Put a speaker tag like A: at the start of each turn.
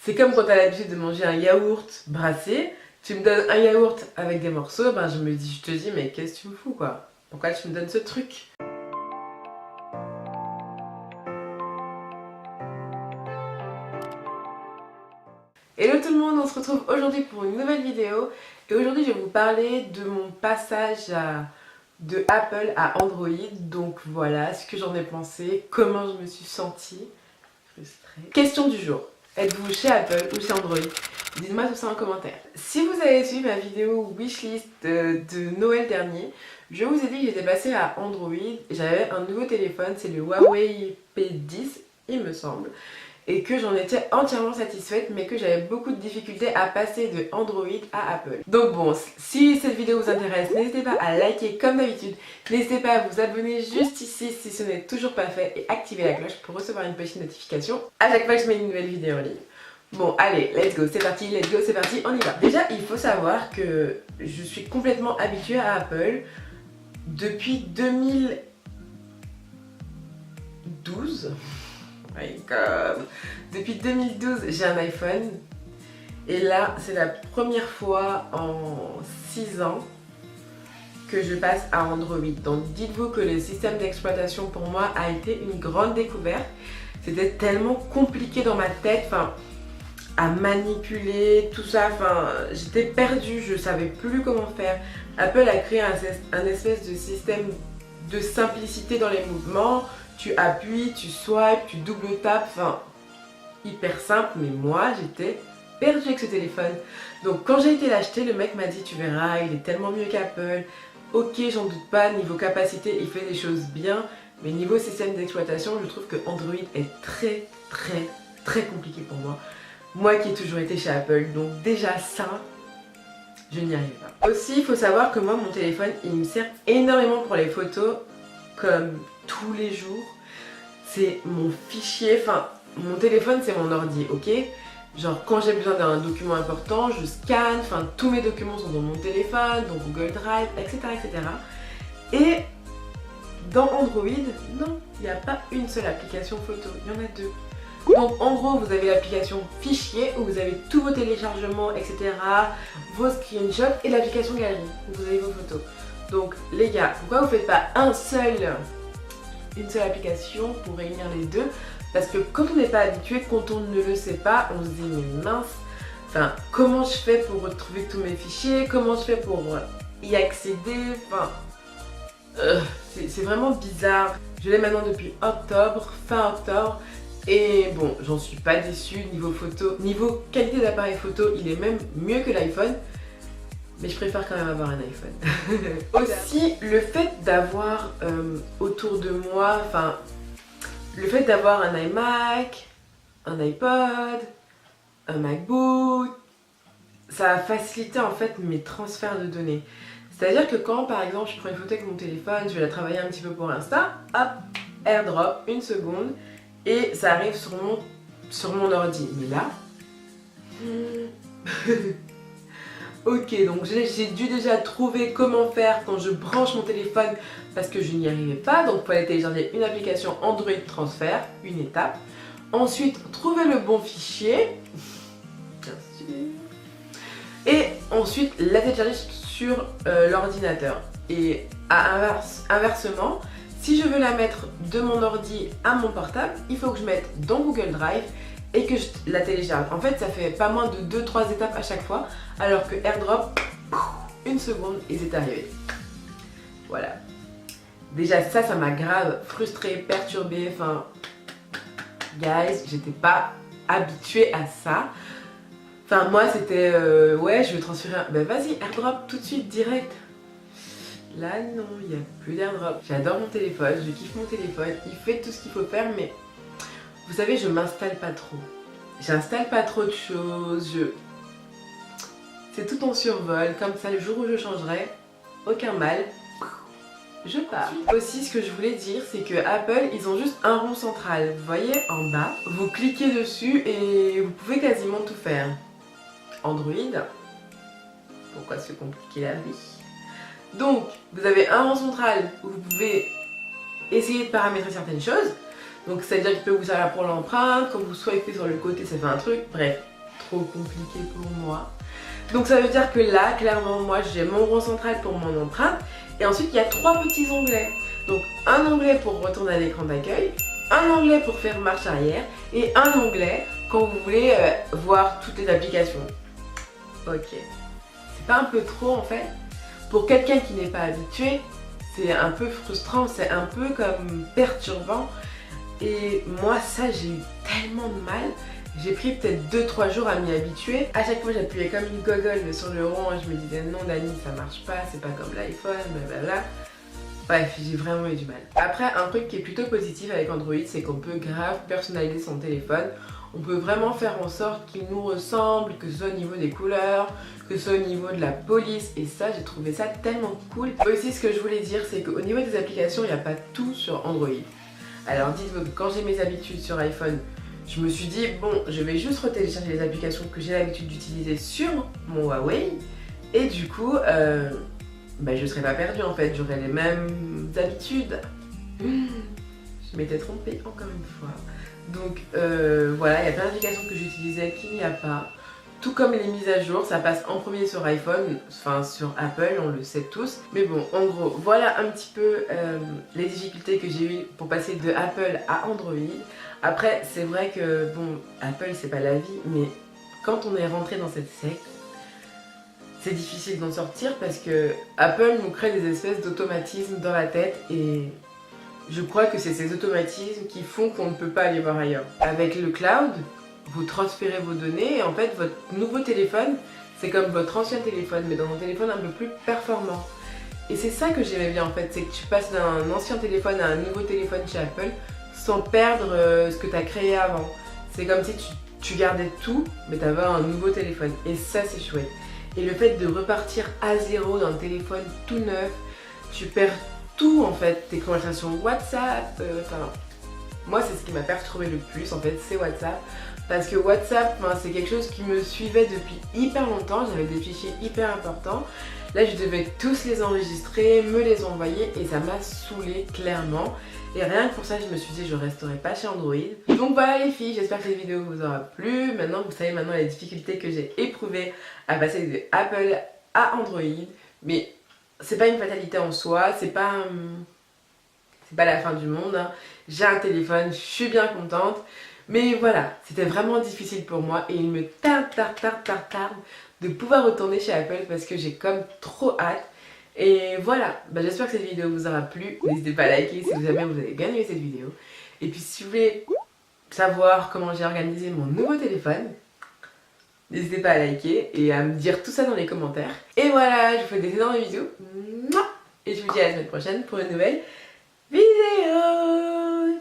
A: C'est comme quand t'as l'habitude de manger un yaourt brassé, tu me donnes un yaourt avec des morceaux, ben je te dis mais qu'est-ce que tu me fous quoi? Pourquoi tu me donnes ce truc? Hello tout le monde, on se retrouve aujourd'hui pour une nouvelle vidéo et aujourd'hui je vais vous parler de mon passage de Apple à Android. Donc voilà ce que j'en ai pensé, comment je me suis sentie frustrée. Question du jour, êtes-vous chez Apple ou chez Android? Dites-moi tout ça en commentaire. Si vous avez suivi ma vidéo wishlist de Noël dernier, je vous ai dit que j'étais passée à Android. J'avais un nouveau téléphone, c'est le Huawei P10 il me semble, et que j'en étais entièrement satisfaite mais que j'avais beaucoup de difficultés à passer de Android à Apple. Donc bon, si cette vidéo vous intéresse, n'hésitez pas à liker comme d'habitude, n'hésitez pas à vous abonner juste ici si ce n'est toujours pas fait et activer la cloche pour recevoir une petite notification à chaque fois que je mets une nouvelle vidéo en ligne. Bon allez, let's go, c'est parti, on y va. Déjà il faut savoir que je suis complètement habituée à Apple depuis 2012. My God. Depuis 2012 j'ai un iPhone et là c'est la première fois en 6 ans que je passe à Android. Donc dites-vous que le système d'exploitation pour moi a été une grande découverte. C'était tellement compliqué dans ma tête, à manipuler tout ça, j'étais perdue, je savais plus comment faire. Apple a créé un espèce de système de simplicité dans les mouvements. Tu appuies, tu swipes, tu double tapes, hyper simple, mais moi j'étais perdue avec ce téléphone. Donc quand j'ai été l'acheter, le mec m'a dit tu verras, il est tellement mieux qu'Apple. Ok, j'en doute pas, niveau capacité il fait des choses bien, mais niveau système d'exploitation je trouve que Android est très compliqué pour moi. Moi qui ai toujours été chez Apple, donc déjà ça, je n'y arrive pas. Aussi, il faut savoir que moi, mon téléphone, il me sert énormément pour les photos, comme tous les jours. C'est mon fichier, mon téléphone, c'est mon ordi, ok? Genre, quand j'ai besoin d'un document important, je scanne, tous mes documents sont dans mon téléphone, dans Google Drive, etc. Et dans Android, non, il n'y a pas une seule application photo, il y en a deux. Donc en gros vous avez l'application fichier où vous avez tous vos téléchargements etc, vos screenshots et l'application galerie où vous avez vos photos. Donc les gars, pourquoi vous faites pas une seule application pour réunir les deux? Parce que quand on n'est pas habitué, quand on ne le sait pas, on se dit mais mince, comment je fais pour retrouver tous mes fichiers, comment je fais pour y accéder, c'est vraiment bizarre. Je l'ai maintenant depuis octobre, fin octobre. Et bon, j'en suis pas déçue niveau photo, niveau qualité d'appareil photo, il est même mieux que l'iPhone. Mais je préfère quand même avoir un iPhone. Aussi, le fait d'avoir autour de moi, le fait d'avoir un iMac, un iPod, un MacBook, ça a facilité en fait mes transferts de données. C'est-à-dire que quand par exemple je prends une photo avec mon téléphone, je vais la travailler un petit peu pour Insta, hop, AirDrop, une seconde. Et ça arrive sur mon ordi. Mais là... Ok, donc j'ai dû déjà trouver comment faire quand je branche mon téléphone parce que je n'y arrivais pas. Donc il fallait télécharger une application Android Transfer, une étape. Ensuite, trouver le bon fichier. Bien sûr. Et ensuite, la télécharger sur l'ordinateur. Et inversement, si je veux la mettre de mon ordi à mon portable, il faut que je mette dans Google Drive et que je la télécharge. En fait, ça fait pas moins de 2-3 étapes à chaque fois, alors que AirDrop, une seconde et c'est arrivé. Voilà. Déjà ça m'a grave frustrée, perturbée, guys, j'étais pas habituée à ça. Moi c'était, ouais, je vais transférer, ben vas-y, AirDrop tout de suite, direct. Là non, il n'y a plus d'AirDrop. J'adore mon téléphone, je kiffe mon téléphone, il fait tout ce qu'il faut faire, mais vous savez, je m'installe pas trop. J'installe pas trop de choses, c'est tout en survol, comme ça le jour où je changerai, aucun mal, je pars. Aussi ce que je voulais dire, c'est que Apple, ils ont juste un rond central, vous voyez en bas, vous cliquez dessus et vous pouvez quasiment tout faire. Android, pourquoi se compliquer la vie? Donc, vous avez un rond central où vous pouvez essayer de paramétrer certaines choses. Donc, ça veut dire qu'il peut vous servir pour l'empreinte. Quand vous swipez sur le côté, ça fait un truc. Bref, trop compliqué pour moi. Donc ça veut dire que là, clairement, moi j'ai mon rond central pour mon empreinte. Et ensuite, il y a 3 petits onglets. Donc un onglet pour retourner à l'écran d'accueil, un onglet pour faire marche arrière et un onglet quand vous voulez voir toutes les applications. Ok. C'est pas un peu trop en fait? Pour quelqu'un qui n'est pas habitué, c'est un peu frustrant, c'est un peu comme perturbant. Et moi ça j'ai eu tellement de mal. J'ai pris peut-être 2-3 jours à m'y habituer. À chaque fois j'appuyais comme une gogole sur le rond et je me disais non Dani ça marche pas, c'est pas comme l'iPhone, blablabla. Bref, j'ai vraiment eu du mal. Après, un truc qui est plutôt positif avec Android, c'est qu'on peut grave personnaliser son téléphone. On peut vraiment faire en sorte qu'il nous ressemble, que ce soit au niveau des couleurs, que ce soit au niveau de la police. Et ça, j'ai trouvé ça tellement cool. Aussi, ce que je voulais dire, c'est qu'au niveau des applications, il n'y a pas tout sur Android. Alors dites-vous que quand j'ai mes habitudes sur iPhone, je me suis dit, bon, je vais juste retélécharger les applications que j'ai l'habitude d'utiliser sur mon Huawei. Et du coup, je ne serais pas perdue en fait, j'aurais les mêmes habitudes. Je m'étais trompée encore une fois. Donc voilà, il y a plein d'applications que j'utilisais qu'il n'y a pas. Tout comme les mises à jour, ça passe en premier sur iPhone, enfin sur Apple, on le sait tous. Mais bon, en gros, voilà un petit peu les difficultés que j'ai eues pour passer de Apple à Android. Après, c'est vrai que bon, Apple c'est pas la vie, mais quand on est rentré dans cette secte, c'est difficile d'en sortir parce que Apple nous crée des espèces d'automatismes dans la tête et je crois que c'est ces automatismes qui font qu'on ne peut pas aller voir ailleurs. Avec le cloud, vous transférez vos données et en fait votre nouveau téléphone, c'est comme votre ancien téléphone mais dans un téléphone un peu plus performant. Et c'est ça que j'aimais bien en fait, c'est que tu passes d'un ancien téléphone à un nouveau téléphone chez Apple sans perdre ce que tu as créé avant. C'est comme si tu gardais tout mais tu avais un nouveau téléphone et ça c'est chouette. Et le fait de repartir à zéro d'un téléphone tout neuf, tu perds tout en fait, tes conversations WhatsApp, moi c'est ce qui m'a perturbé le plus en fait, c'est WhatsApp. Parce que WhatsApp, c'est quelque chose qui me suivait depuis hyper longtemps, j'avais des fichiers hyper importants. Là je devais tous les enregistrer, me les envoyer et ça m'a saoulée clairement. Et rien que pour ça je me suis dit je resterai pas chez Android. Donc voilà les filles, j'espère que cette vidéo vous aura plu. Maintenant vous savez les difficultés que j'ai éprouvées à passer de Apple à Android. Mais c'est pas une fatalité en soi, c'est pas la fin du monde. Hein. J'ai un téléphone, je suis bien contente. Mais voilà, c'était vraiment difficile pour moi et il me tarde de pouvoir retourner chez Apple parce que j'ai comme trop hâte. Et voilà, j'espère que cette vidéo vous aura plu. N'hésitez pas à liker si vous avez bien aimé cette vidéo. Et puis si vous voulez savoir comment j'ai organisé mon nouveau téléphone, n'hésitez pas à liker et à me dire tout ça dans les commentaires. Et voilà, je vous fais des énormes bisous. Et je vous dis à la semaine prochaine pour une nouvelle vidéo.